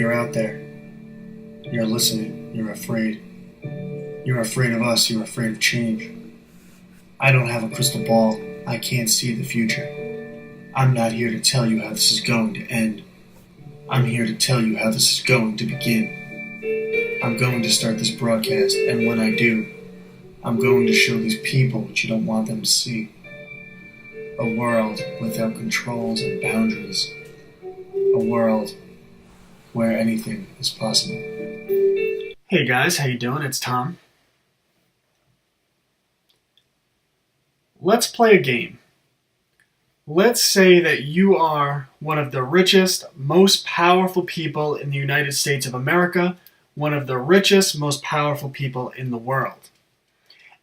you're out there. You're listening. You're afraid. You're afraid of us. You're afraid of change. I don't have a crystal ball. I can't see the future. I'm not here to tell you how this is going to end. I'm here to tell you how this is going to begin. I'm going to start this broadcast, and when I do, I'm going to show these people what you don't want them to see. A world without controls and boundaries. A world where anything is possible. Hey guys, how you doing? It's Tom. Let's play a game. Let's say that you are one of the richest, most powerful people in the United States of America, one of the richest, most powerful people in the world.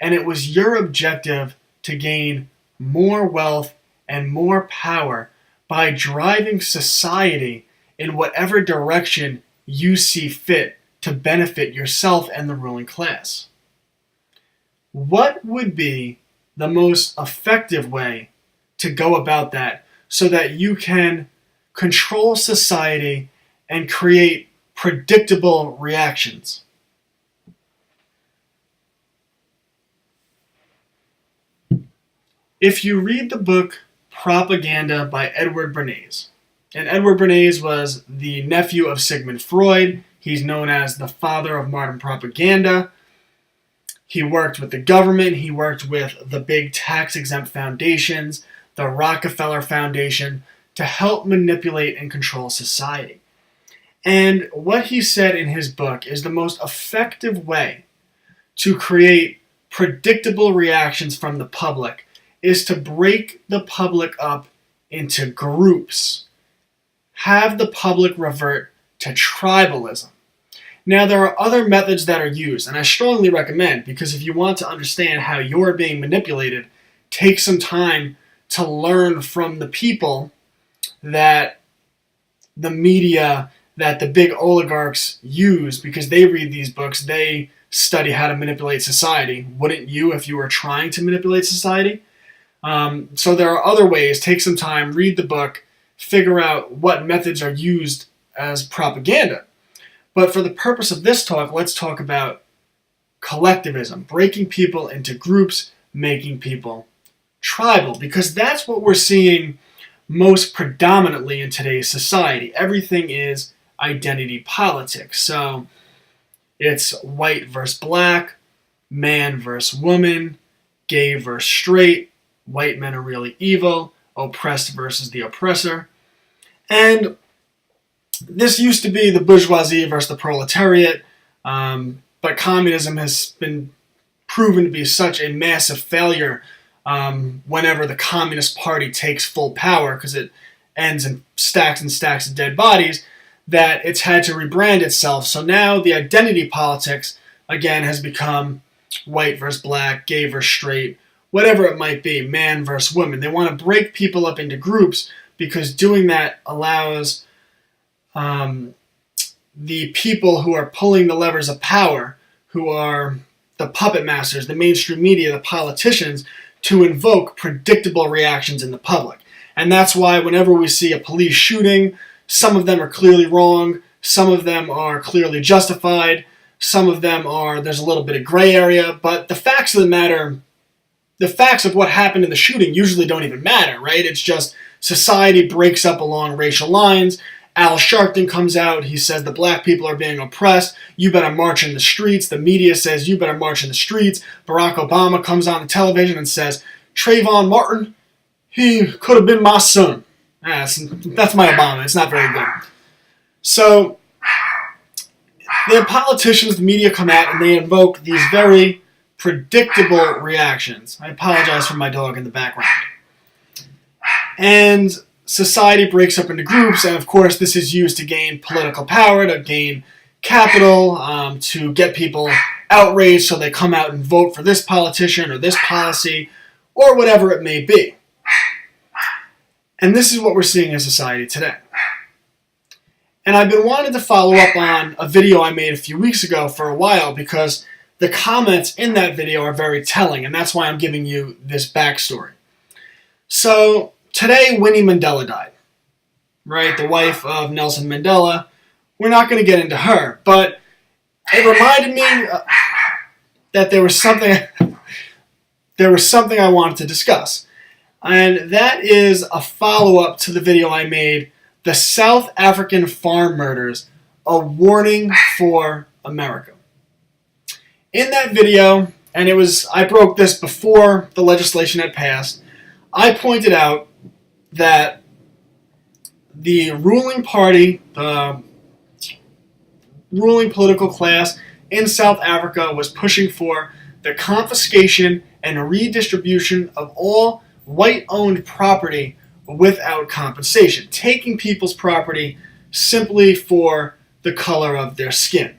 And it was your objective to gain more wealth and more power by driving society in whatever direction you see fit to benefit yourself and the ruling class. What would be the most effective way to go about that so that you can control society and create predictable reactions? If you read the book Propaganda by Edward Bernays, and Edward Bernays was the nephew of Sigmund Freud. He's known as the father of modern propaganda. He worked with the government. He worked with the big tax-exempt foundations, the Rockefeller Foundation, to help manipulate and control society. And what he said in his book is the most effective way to create predictable reactions from the public is to break the public up into groups. Have the public revert to tribalism. Now, there are other methods that are used, and I strongly recommend, because if you want to understand how you're being manipulated, take some time to learn from the people that the media, that the big oligarchs use, because they read these books, they study how to manipulate society. Wouldn't you if you were trying to manipulate society? So there are other ways. Take some time, read the book, figure out what methods are used as propaganda. But for the purpose of this talk, let's talk about collectivism, breaking people into groups, making people tribal, because that's what we're seeing most predominantly in today's society. Everything is identity politics. So it's white versus black, man versus woman, gay versus straight, white men are really evil, oppressed versus the oppressor. And this used to be the bourgeoisie versus the proletariat, but communism has been proven to be such a massive failure whenever the Communist Party takes full power, because it ends in stacks and stacks of dead bodies, that it's had to rebrand itself. So now the identity politics, again, has become white versus black, gay versus straight, whatever it might be, man versus woman. They want to break people up into groups because doing that allows the people who are pulling the levers of power, who are the puppet masters, the mainstream media, the politicians, to invoke predictable reactions in the public. And that's why whenever we see a police shooting, some of them are clearly wrong, some of them are clearly justified, some of them are, there's a little bit of gray area, but the facts of the matter, the facts of what happened in the shooting usually don't even matter, right? It's just society breaks up along racial lines. Al Sharpton comes out, he says the black people are being oppressed, you better march in the streets. The media says you better march in the streets. Barack Obama comes on the television and says, Trayvon Martin, he could have been my son. That's my Obama, it's not very good. So, the politicians, the media come out and they invoke these very predictable reactions. I apologize for my dog in the background. And society breaks up into groups, and of course this is used to gain political power, to gain capital, to get people outraged so they come out and vote for this politician or this policy or whatever it may be. And this is what we're seeing in society today. And I've been wanting to follow up on a video I made a few weeks ago for a while because the comments in that video are very telling, and that's why I'm giving you this backstory. So today, Winnie Mandela died, right? The wife of Nelson Mandela we're not going to get into her, but it reminded me that there was something I wanted to discuss. And that is a follow-up to the video I made, The South African Farm Murders, a Warning for America. In that video, and I broke this before the legislation had passed, I pointed out that the ruling party, the ruling political class in South Africa was pushing for the confiscation and redistribution of all white-owned property without compensation, taking people's property simply for the color of their skin.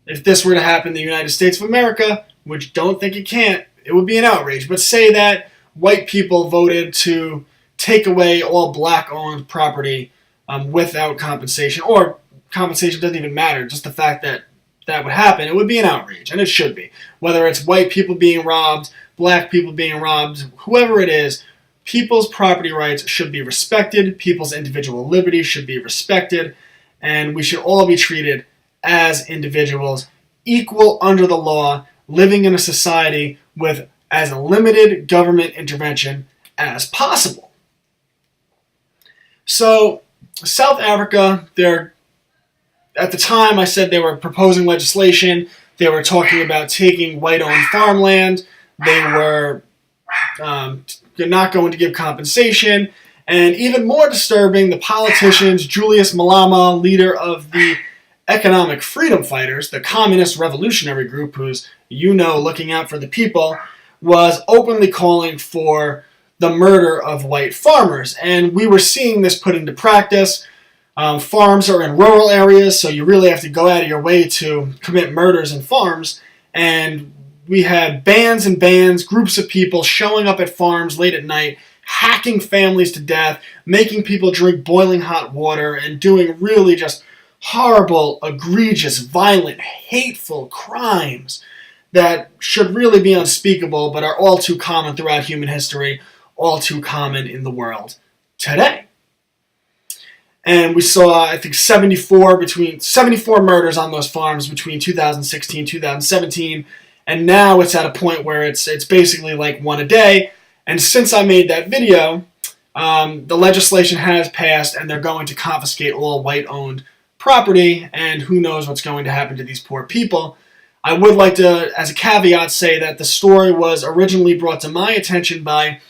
If this were to happen in the United States of America, which don't think it can't, it would be an outrage. But say that white people voted to take away all black-owned property without compensation, or compensation doesn't even matter, just the fact that that would happen, it would be an outrage, and it should be. Whether it's white people being robbed, black people being robbed, whoever it is, people's property rights should be respected, people's individual liberties should be respected, and we should all be treated as individuals, equal under the law, living in a society with as limited government intervention as possible. So, South Africa, at the time I said they were proposing legislation, they were talking about taking white-owned farmland, they were not going to give compensation, and even more disturbing, the politicians, Julius Malema, leader of the Economic Freedom Fighters, the communist revolutionary group who's, looking out for the people, was openly calling for the murder of white farmers. And we were seeing this put into practice. Farms are in rural areas, so you really have to go out of your way to commit murders in farms. And we had bands and bands, groups of people showing up at farms late at night, hacking families to death, making people drink boiling hot water, and doing really just horrible, egregious, violent, hateful crimes that should really be unspeakable, but are all too common throughout human history, all too common in the world today. And we saw, I think, 74 murders on those farms between 2016 and 2017, and now it's at a point where it's basically like one a day. And since I made that video, the legislation has passed, and they're going to confiscate all white-owned property, and who knows what's going to happen to these poor people. I would like to, as a caveat, say that the story was originally brought to my attention by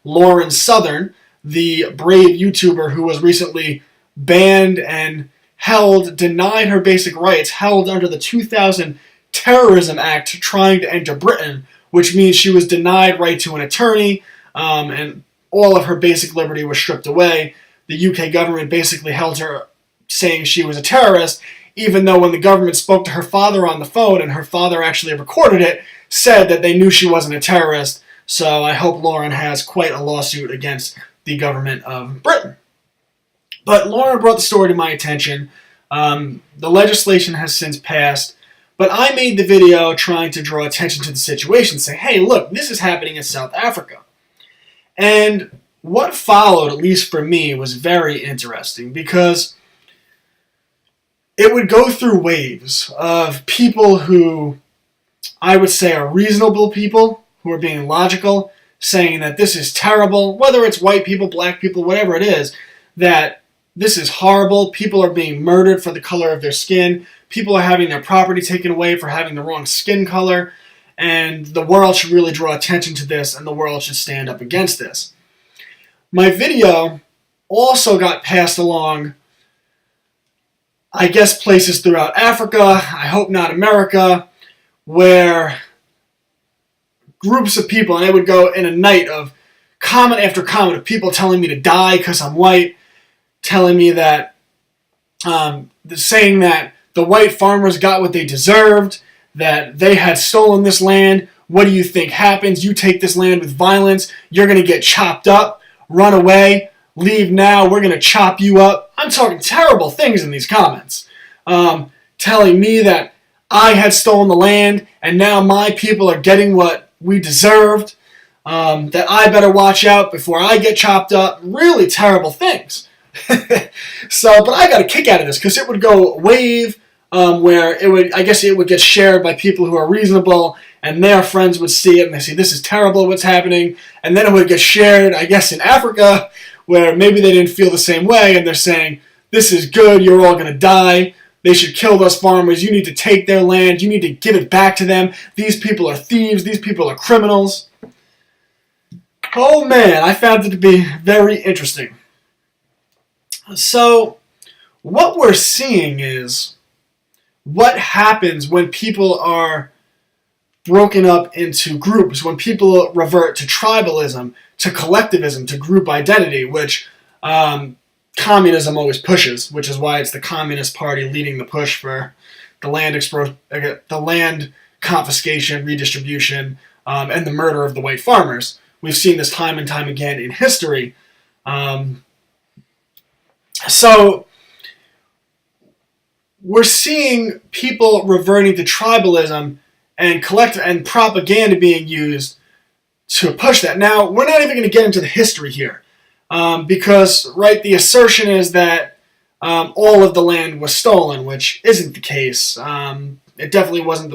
Lauren Southern, the brave YouTuber who was recently banned and denied her basic rights, held under the 2000 Terrorism Act trying to enter Britain, which means she was denied right to an attorney, and all of her basic liberty was stripped away. The UK government basically held her saying she was a terrorist, even though when the government spoke to her father on the phone, and her father actually recorded it, said that they knew she wasn't a terrorist. So I hope Lauren has quite a lawsuit against the government of Britain. But Lauren brought the story to my attention. The legislation has since passed, but I made the video trying to draw attention to the situation, say, hey, look, this is happening in South Africa. And what followed, at least for me, was very interesting, because it would go through waves of people who I would say are reasonable people, who are being logical, saying that this is terrible, whether it's white people, black people, whatever it is, that this is horrible, people are being murdered for the color of their skin, people are having their property taken away for having the wrong skin color, and the world should really draw attention to this, and the world should stand up against this. My video also got passed along, I guess, places throughout Africa, I hope not America, where groups of people, and it would go in a night of comment after comment of people telling me to die because I'm white, telling me that, saying that the white farmers got what they deserved, that they had stolen this land. What do you think happens? You take this land with violence, you're going to get chopped up, run away, leave now, we're going to chop you up. I'm talking terrible things in these comments. Telling me that I had stolen the land and now my people are getting what we deserved, that I better watch out before I get chopped up. Really terrible things. So, but I got a kick out of this because it would go wave where I guess it would get shared by people who are reasonable, and their friends would see it and they say, this is terrible, what's happening? And then it would get shared, I guess, in Africa, where maybe they didn't feel the same way, and they're saying, this is good, you're all going to die. They should kill those farmers. You need to take their land. You need to give it back to them. These people are thieves. These people are criminals. Oh man, I found it to be very interesting. So, what we're seeing is what happens when people are broken up into groups, when people revert to tribalism, to collectivism, to group identity, which communism always pushes, which is why it's the Communist Party leading the push for the land confiscation, redistribution, and the murder of the white farmers. We've seen this time and time again in history. So we're seeing people reverting to tribalism and propaganda being used to push that. Now, we're not even going to get into the history here, because, right, the assertion is that all of the land was stolen, which isn't the case. It definitely wasn't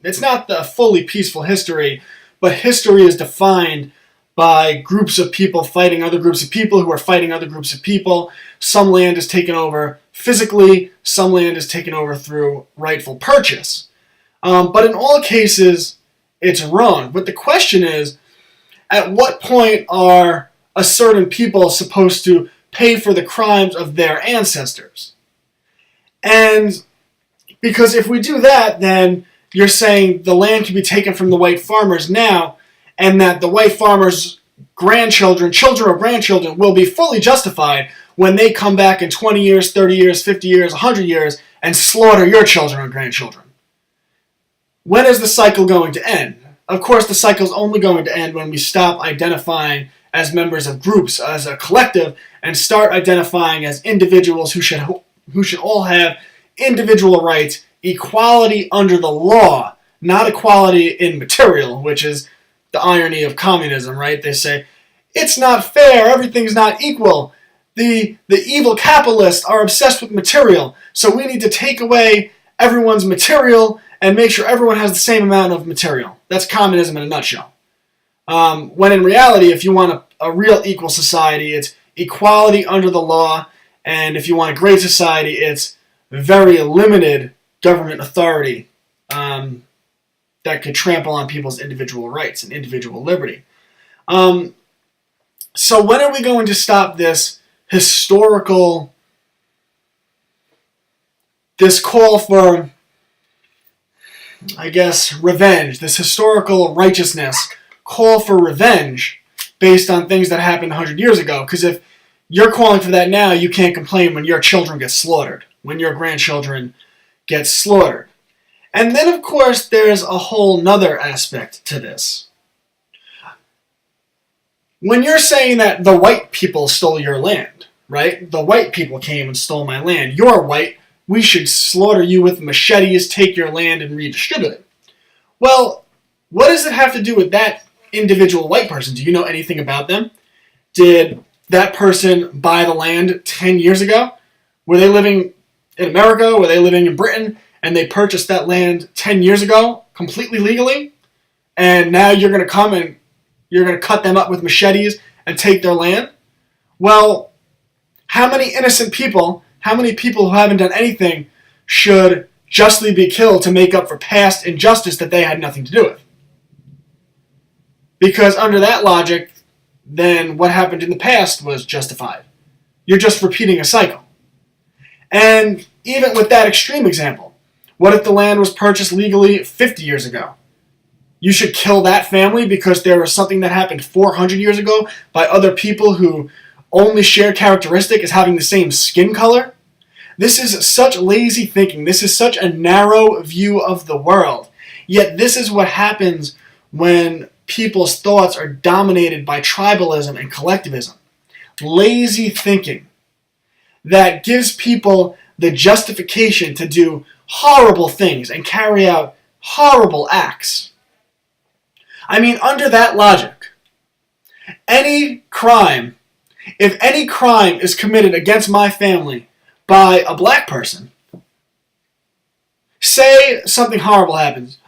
it's not the fully peaceful history, but history is defined by groups of people fighting other groups of people who are fighting other groups of people. Some land is taken over physically, some land is taken over through rightful purchase. But in all cases, it's wrong. But the question is, at what point are a certain people supposed to pay for the crimes of their ancestors? And because if we do that, then you're saying the land can be taken from the white farmers now, and that the white farmers' grandchildren, children or grandchildren, will be fully justified when they come back in 20 years, 30 years, 50 years, 100 years, and slaughter your children or grandchildren. When is the cycle going to end? Of course, the cycle is only going to end when we stop identifying as members of groups, as a collective, and start identifying as individuals who should all have individual rights, equality under the law, not equality in material, which is the irony of communism, right? They say, it's not fair, everything's not equal. The evil capitalists are obsessed with material, so we need to take away everyone's material and make sure everyone has the same amount of material. That's communism in a nutshell. When in reality, if you want a real equal society, it's equality under the law, and if you want a great society, it's very limited government authority that could trample on people's individual rights and individual liberty. So when are we going to stop this call for, I guess, revenge, this historical righteousness, call for revenge based on things that happened 100 years ago? Because if you're calling for that now, you can't complain when your children get slaughtered, when your grandchildren get slaughtered. And then, of course, there's a whole nother aspect to this. When you're saying that the white people stole your land, right? The white people came and stole my land. You're white. We should slaughter you with machetes, take your land, and redistribute it. Well, what does it have to do with that individual white person? Do you know anything about them? Did that person buy the land 10 years ago? Were they living in America? Were they living in Britain? And they purchased that land 10 years ago, completely legally? And now you're going to come and you're going to cut them up with machetes and take their land? Well, how many innocent people, how many people who haven't done anything should justly be killed to make up for past injustice that they had nothing to do with? Because under that logic, then what happened in the past was justified. You're just repeating a cycle. And even with that extreme example, what if the land was purchased legally 50 years ago? You should kill that family because there was something that happened 400 years ago by other people who only share characteristic as having the same skin color? This is such lazy thinking. This is such a narrow view of the world. Yet this is what happens when people's thoughts are dominated by tribalism and collectivism. Lazy thinking that gives people the justification to do horrible things and carry out horrible acts. I mean, under that logic, any crime If any crime is committed against my family by a black person, say something horrible happens.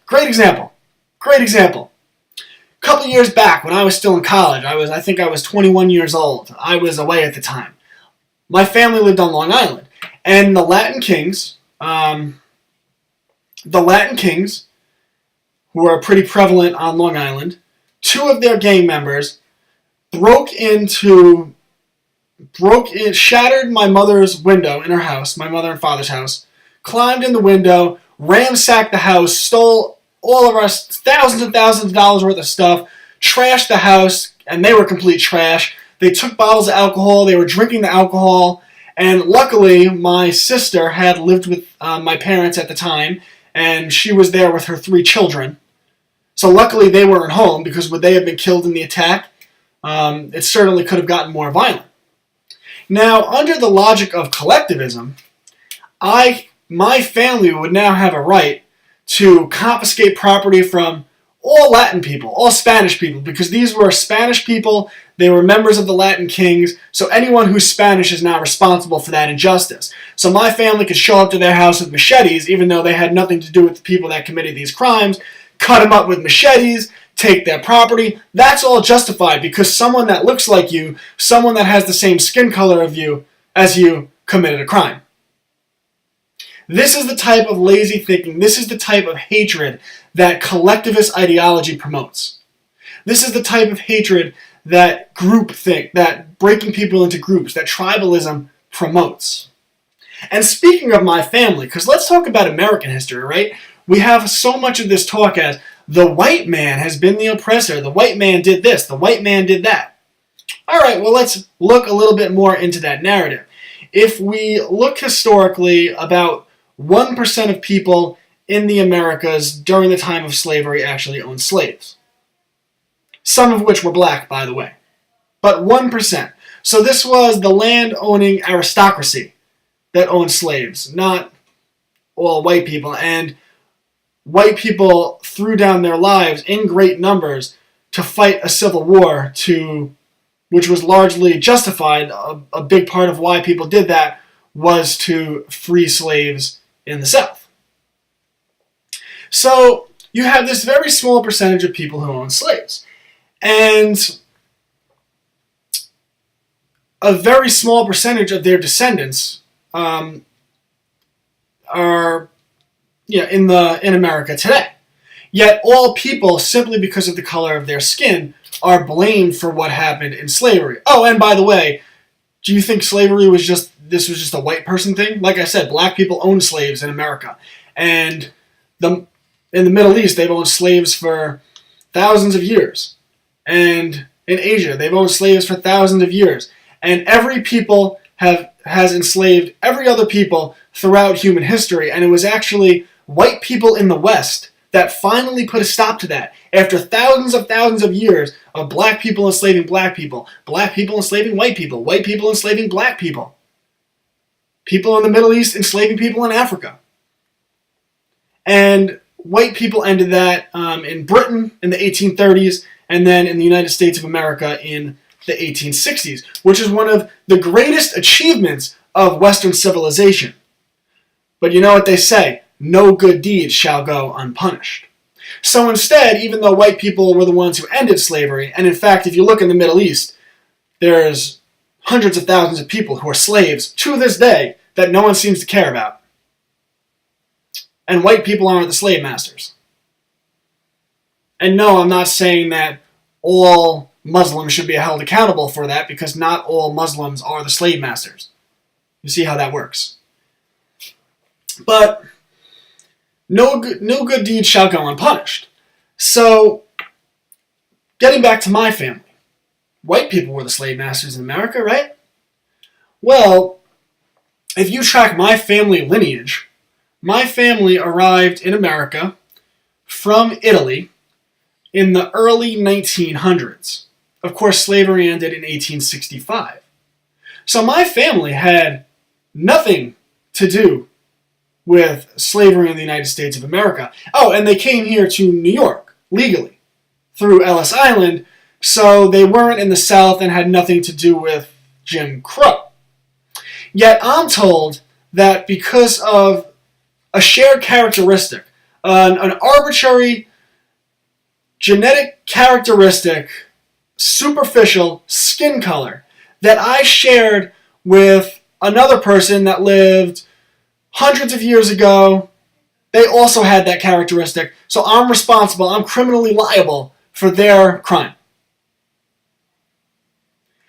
Great example. Great example. A couple years back when I was still in college, I think I was 21 years old. I was away at the time. My family lived on Long Island. And the Latin Kings, who are pretty prevalent on Long Island, two of their gang members shattered my mother's window in her house, my mother and father's house, climbed in the window, ransacked the house, stole all of our thousands and thousands of dollars worth of stuff, trashed the house, and they were complete trash. They took bottles of alcohol, they were drinking the alcohol, and luckily my sister had lived with my parents at the time, and she was there with her 3 children. So luckily they weren't home, because would they have been killed in the attack? It certainly could have gotten more violent. Now, under the logic of collectivism, my family would now have a right to confiscate property from all Latin people, all Spanish people, because these were Spanish people, they were members of the Latin Kings, so anyone who's Spanish is now responsible for that injustice. So my family could show up to their house with machetes, even though they had nothing to do with the people that committed these crimes, cut them up with machetes, take their property. That's all justified because someone that looks like you, someone that has the same skin color as you, committed a crime. This is the type of lazy thinking, this is the type of hatred that collectivist ideology promotes. This is the type of hatred that groupthink, that breaking people into groups, that tribalism promotes. And speaking of my family, because let's talk about American history, right? We have so much of this talk as the white man has been the oppressor, the white man did this, the white man did that. All right, well, let's look a little bit more into that narrative. If we look historically, about 1% of people in the Americas during the time of slavery actually owned slaves. Some of which were black, by the way. But 1%. So this was the land-owning aristocracy that owned slaves, not all white people. And white people threw down their lives in great numbers to fight a civil war, which was largely justified. A big part of why people did that was to free slaves in the South. So you have this very small percentage of people who own slaves. And a very small percentage of their descendants are in America today. Yet all people, simply because of the color of their skin, are blamed for what happened in slavery. Oh, and by the way, do you think slavery was just a white person thing? Like I said, black people own slaves in America. And in the Middle East, they've owned slaves for thousands of years. And in Asia, they've owned slaves for thousands of years. And every people has enslaved every other people throughout human history. And it was actually white people in the West that finally put a stop to that. After thousands of years of black people enslaving black people enslaving white people enslaving black people in the Middle East enslaving people in Africa. And white people ended that in Britain in the 1830s, and then in the United States of America in the 1860s, which is one of the greatest achievements of Western civilization. But you know what they say, no good deed shall go unpunished. So instead, even though white people were the ones who ended slavery, and in fact, if you look in the Middle East, there's hundreds of thousands of people who are slaves to this day that no one seems to care about. And white people aren't the slave masters. And no, I'm not saying that all Muslims should be held accountable for that, because not all Muslims are the slave masters. You see how that works. But no good deed shall go unpunished. So, getting back to my family. White people were the slave masters in America, right? Well, if you track my family lineage, my family arrived in America from Italy in the early 1900s. Of course, slavery ended in 1865. So my family had nothing to do with slavery in the United States of America. Oh, and they came here to New York, legally, through Ellis Island, So they weren't in the South and had nothing to do with Jim Crow. Yet I'm told that because of a shared characteristic, an arbitrary genetic characteristic, superficial skin color, that I shared with another person that lived hundreds of years ago, they also had that characteristic. So I'm responsible, I'm criminally liable for their crime.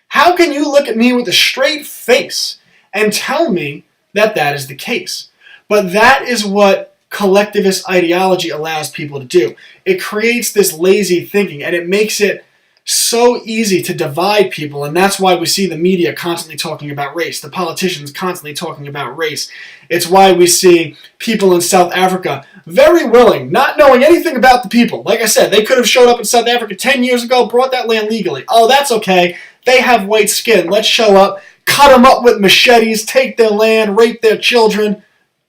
How can you look at me with a straight face and tell me that that is the case? But that is what collectivist ideology allows people to do. It creates this lazy thinking, and it makes it so easy to divide people, and that's why we see the media constantly talking about race, the politicians constantly talking about race. It's why we see people in South Africa very willing, not knowing anything about the people. Like I said, they could have showed up in South Africa 10 years ago, brought that land legally. Oh, that's okay. They have white skin. Let's show up, cut them up with machetes, take their land, rape their children,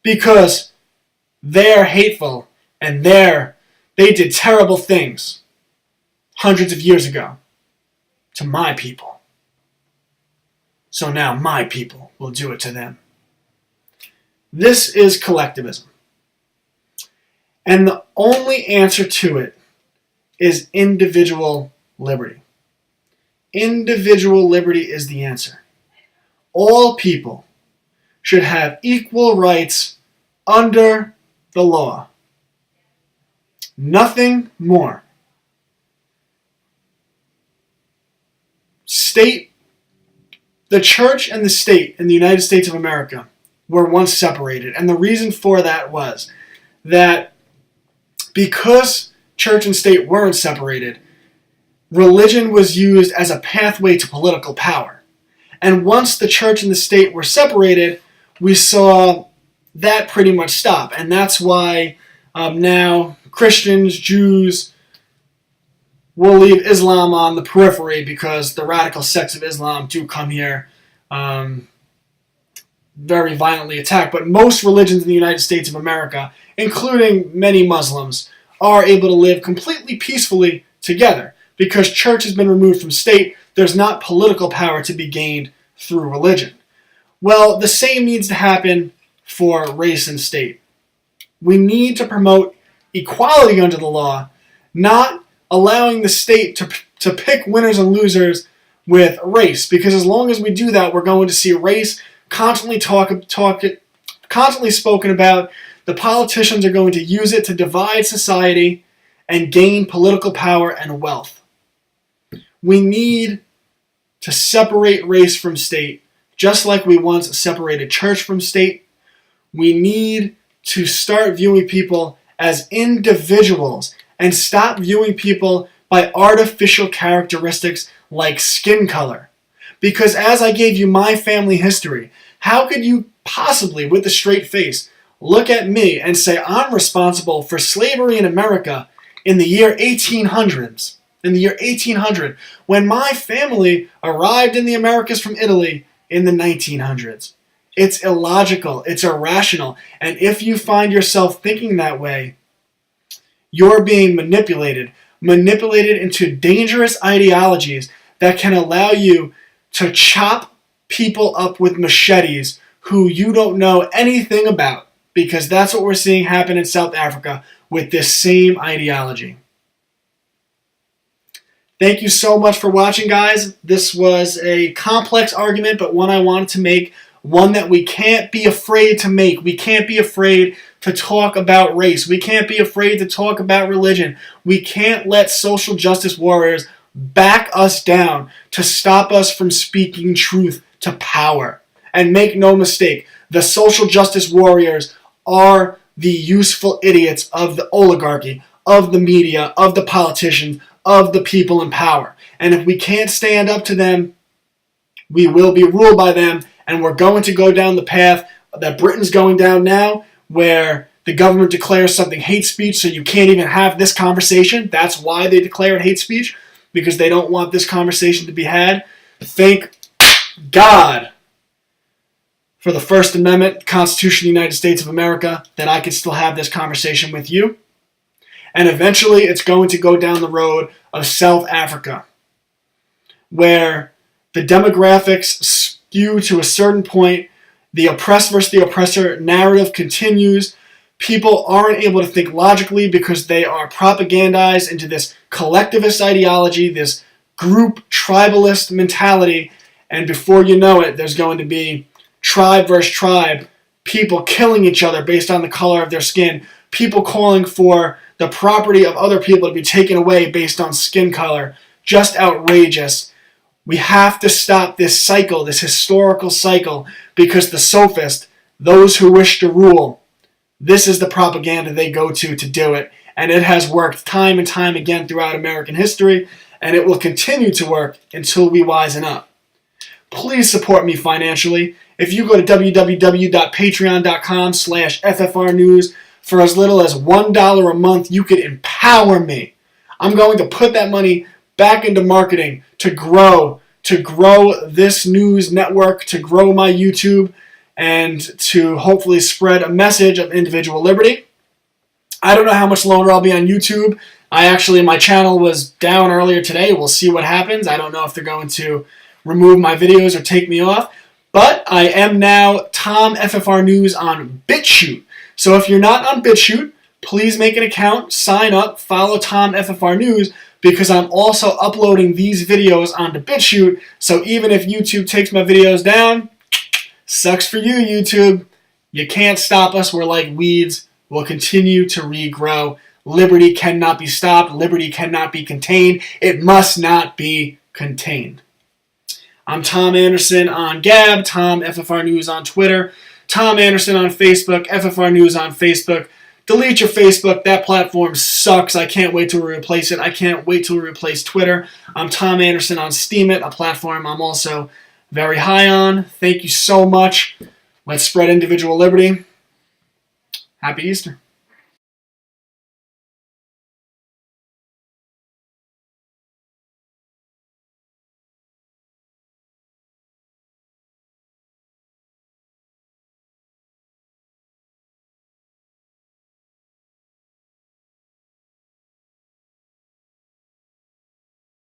because they're hateful and they did terrible things hundreds of years ago to my people. So now my people will do it to them. This is collectivism. And the only answer to it is individual liberty. Individual liberty is the answer. All people should have equal rights under the law. Nothing more. The church and the state in the United States of America were once separated. And the reason for that was that because church and state weren't separated, religion was used as a pathway to political power. And once the church and the state were separated, we saw that pretty much stop. And that's why now Christians, Jews, will leave Islam on the periphery, because the radical sects of Islam do come here very violently attack. But most religions in the United States of America, including many Muslims, are able to live completely peacefully together because church has been removed from state. There's not political power to be gained through religion. Well, the same needs to happen for race and state. We need to promote equality under the law, not allowing the state to pick winners and losers with race, because as long as we do that, we're going to see race constantly constantly spoken about. The politicians are going to use it to divide society and gain political power and wealth. We need to separate race from state, just like we once separated church from state. We need to start viewing people as individuals and stop viewing people by artificial characteristics like skin color. Because as I gave you my family history, how could you possibly, with a straight face, look at me and say I'm responsible for slavery in America in the year 1800s, in the year 1800, when my family arrived in the Americas from Italy in the 1900s? It's illogical, it's irrational, and if you find yourself thinking that way, you're being manipulated into dangerous ideologies that can allow you to chop people up with machetes who you don't know anything about, because that's what we're seeing happen in South Africa with this same ideology. Thank you so much for watching, guys. This was a complex argument, but one I wanted to make, one that we can't be afraid to make. We can't be afraid to talk about race. We can't be afraid to talk about religion. We can't let social justice warriors back us down to stop us from speaking truth to power. And make no mistake, the social justice warriors are the useful idiots of the oligarchy, of the media, of the politicians, of the people in power. And if we can't stand up to them, we will be ruled by them, and we're going to go down the path that Britain's going down now, where the government declares something hate speech, so you can't even have this conversation. That's why they declare it hate speech, because they don't want this conversation to be had. Thank God for the First Amendment, Constitution of the United States of America, that I can still have this conversation with you. And eventually it's going to go down the road of South Africa. where the demographics skew to a certain point, the oppressed versus the oppressor narrative continues. People aren't able to think logically because they are propagandized into this collectivist ideology, this group tribalist mentality, and before you know it, there's going to be tribe versus tribe, people killing each other based on the color of their skin, people calling for the property of other people to be taken away based on skin color. Just outrageous. We have to stop this cycle, this historical cycle, because the sophists, those who wish to rule, this is the propaganda they go to do it. And it has worked time and time again throughout American history, and it will continue to work until we wisen up. Please support me financially. If you go to www.patreon.com/FFRnews, for as little as $1 a month, you could empower me. I'm going to put that money back into marketing to grow this news network, to grow my YouTube, and to hopefully spread a message of individual liberty. I don't know how much longer I'll be on YouTube. My channel was down earlier today. We'll see what happens. I don't know if they're going to remove my videos or take me off. But I am now TomFFRnews on Bitchute. So if you're not on Bitchute, please make an account, sign up, follow TomFFRnews, because I'm also uploading these videos onto Bitchute. So even if YouTube takes my videos down, sucks for you, YouTube. You can't stop us. We're like weeds. We'll continue to regrow. Liberty cannot be stopped. Liberty cannot be contained. It must not be contained. I'm Tom Anderson on Gab, TomFFRnews on Twitter, Tom Anderson on Facebook, FFRnews on Facebook. Delete your Facebook. That platform sucks. I can't wait till we replace it. I can't wait till we replace Twitter. I'm Tom Anderson on Steemit, a platform I'm also very high on. Thank you so much. Let's spread individual liberty. Happy Easter.